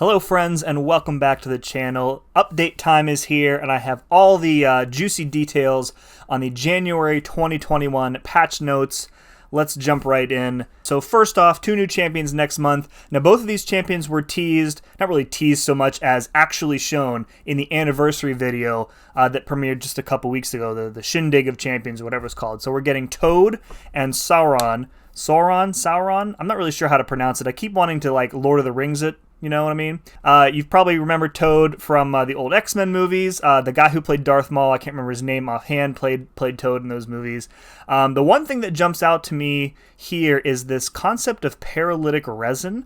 Hello friends and welcome back to the channel. Update time is here and I have all the juicy details on the January 2021 patch notes. Let's jump right in. So first off, 2 new champions next month. Now both of these champions were teased, not really teased so much as actually shown in the anniversary video that premiered just a couple weeks ago, the Shindig of Champions, whatever it's called. So we're getting Toad and Sauron. Sauron? I'm not really sure how to pronounce it. I keep wanting to like Lord of the Rings it. You know what I mean? You've probably remembered Toad from the old X-Men movies. The guy who played Darth Maul, I can't remember his name offhand, played Toad in those movies. The one thing that jumps out to me here is this concept of paralytic resin.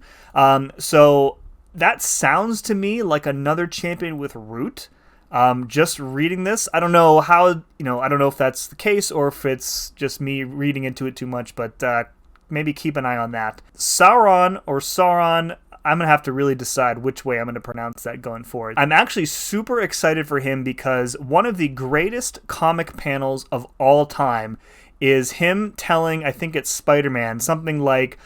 So that sounds to me like another champion with root. Just reading this, I don't know how, I don't know if that's the case or if it's just me reading into it too much, but maybe keep an eye on that. Sauron, I'm going to have to really decide which way I'm going to pronounce that going forward. I'm actually super excited for him because one of the greatest comic panels of all time is him telling, I think it's Spider-Man, something like,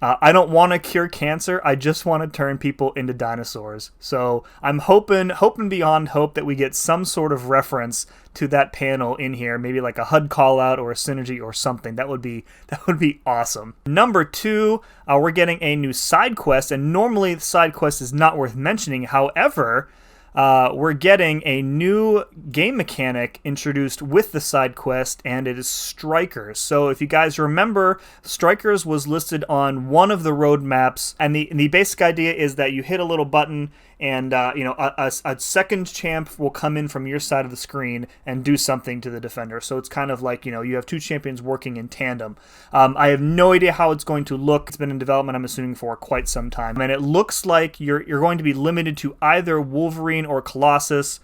I don't want to cure cancer, I just want to turn people into dinosaurs. So I'm hoping beyond hope that we get some sort of reference to that panel in here, maybe like a HUD call out or a synergy or something. That would be awesome. Number 2, we're getting a new side quest, and normally the side quest is not worth mentioning. However, we're getting a new game mechanic introduced with the side quest, and it is Strikers. So if you guys remember, Strikers was listed on one of the roadmaps, and the basic idea is that you hit a little button and a second champ will come in from your side of the screen and do something to the defender. So it's kind of like, you have 2 champions working in tandem. I have no idea how it's going to look. It's been in development, I'm assuming, for quite some time. And it looks like you're going to be limited to either Wolverine or Colossus.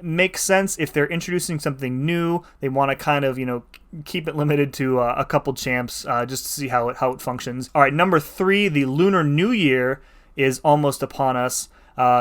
Makes sense if they're introducing something new. They want to kind of, keep it limited to a couple champs just to see how it functions. All right, number 3, the Lunar New Year is almost upon us.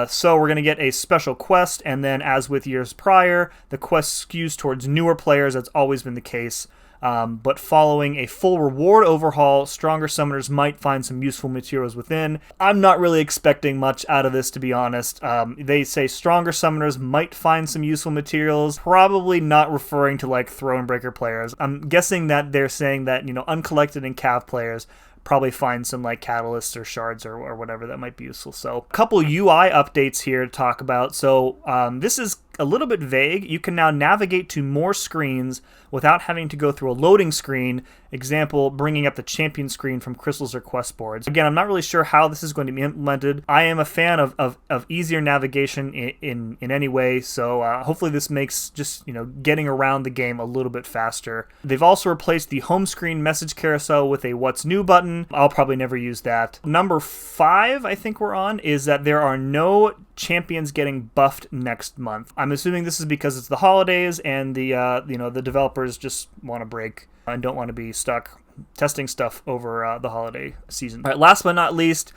So we're going to get a special quest, and then as with years prior, the quest skews towards newer players. That's always been the case. But following a full reward overhaul, stronger summoners might find some useful materials within. I'm not really expecting much out of this, to be honest. They say stronger summoners might find some useful materials, probably not referring to like Thronebreaker players. I'm guessing that they're saying that, uncollected and Cav players probably find some like catalysts or shards or whatever that might be useful. So a couple UI updates here to talk about. So this is a little bit vague. You can now navigate to more screens without having to go through a loading screen. Example, bringing up the champion screen from crystals or quest boards. Again, I'm not really sure how this is going to be implemented. I am a fan of easier navigation in any way, so hopefully this makes just, getting around the game a little bit faster. They've also replaced the home screen message carousel with a what's new button. I'll probably never use that. Number 5, I think we're on, is that there are no champions getting buffed next month. I'm assuming this is because it's the holidays and the developers just want to break and don't want to be stuck testing stuff over the holiday season. All right, last but not least,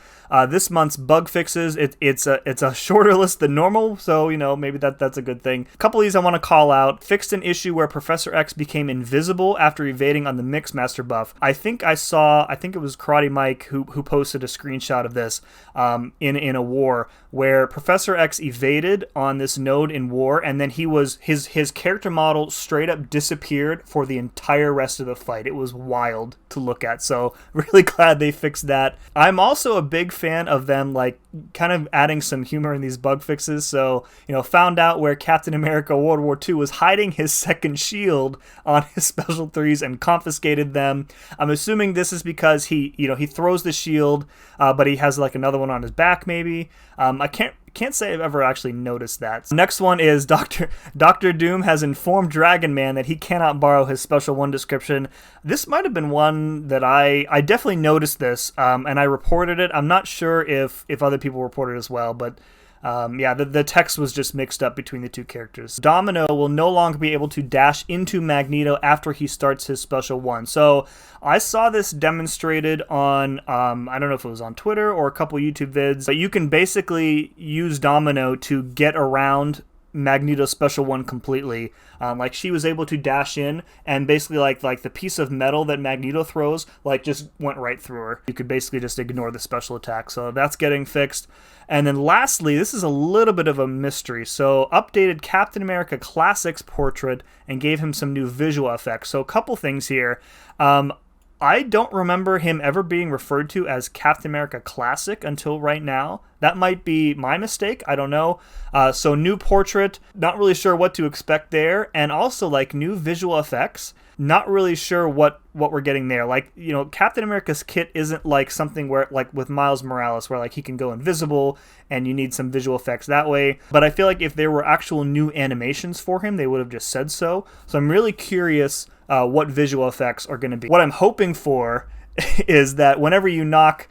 this month's bug fixes. It's a shorter list than normal, so maybe that's a good thing. A couple of these I want to call out. Fixed an issue where Professor X became invisible after evading on the Mixmaster buff. I think it was Karate Mike who posted a screenshot of this in a war where Professor X evaded on this node in war, and then his character model straight up disappeared for the entire rest of the fight. It was wild to look at, so really glad they fixed that. I'm also a big fan of them like kind of adding some humor in these bug fixes. So found out where Captain America World War II was hiding his second shield on his special 3s and confiscated them. I'm assuming this is because he throws the shield, but he has like another one on his back maybe. I can't say I've ever actually noticed that. Next one is Dr. Doom has informed Dragon Man that he cannot borrow his special 1 description. This might have been one that I definitely noticed this, and I reported it. I'm not sure if other people reported as well, but the text was just mixed up between the 2 characters. Domino will no longer be able to dash into Magneto after he starts his special 1. So I saw this demonstrated on, I don't know if it was on Twitter or a couple YouTube vids, but you can basically use Domino to get around Magneto's special one completely. Like she was able to dash in and basically like the piece of metal that Magneto throws like just went right through her. You could basically just ignore the special attack. So that's getting fixed. And then lastly, this is a little bit of a mystery. So updated Captain America Classics portrait and gave him some new visual effects. So a couple things here. I don't remember him ever being referred to as Captain America Classic until right now. That might be my mistake. I don't know. So new portrait, not really sure what to expect there. And also like new visual effects. Not really sure what we're getting there. Like, you know, Captain America's kit isn't like something where, like with Miles Morales, where like he can go invisible and you need some visual effects that way. But I feel like if there were actual new animations for him, they would have just said so. So I'm really curious what visual effects are going to be. What I'm hoping for is that whenever you knock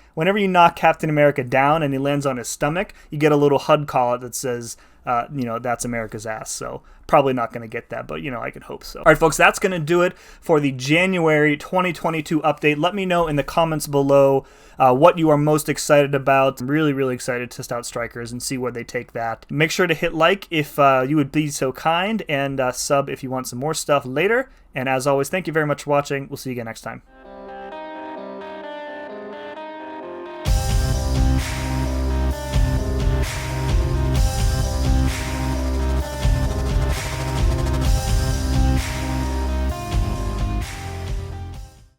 Captain America down and he lands on his stomach, you get a little HUD call that says, you know, that's America's ass. So probably not going to get that, but, you know, I could hope so. All right, folks, that's going to do it for the January 2022 update. Let me know in the comments below what you are most excited about. I'm really, really excited to test out Strikers and see where they take that. Make sure to hit like if you would be so kind, and sub if you want some more stuff later. And as always, thank you very much for watching. We'll see you again next time.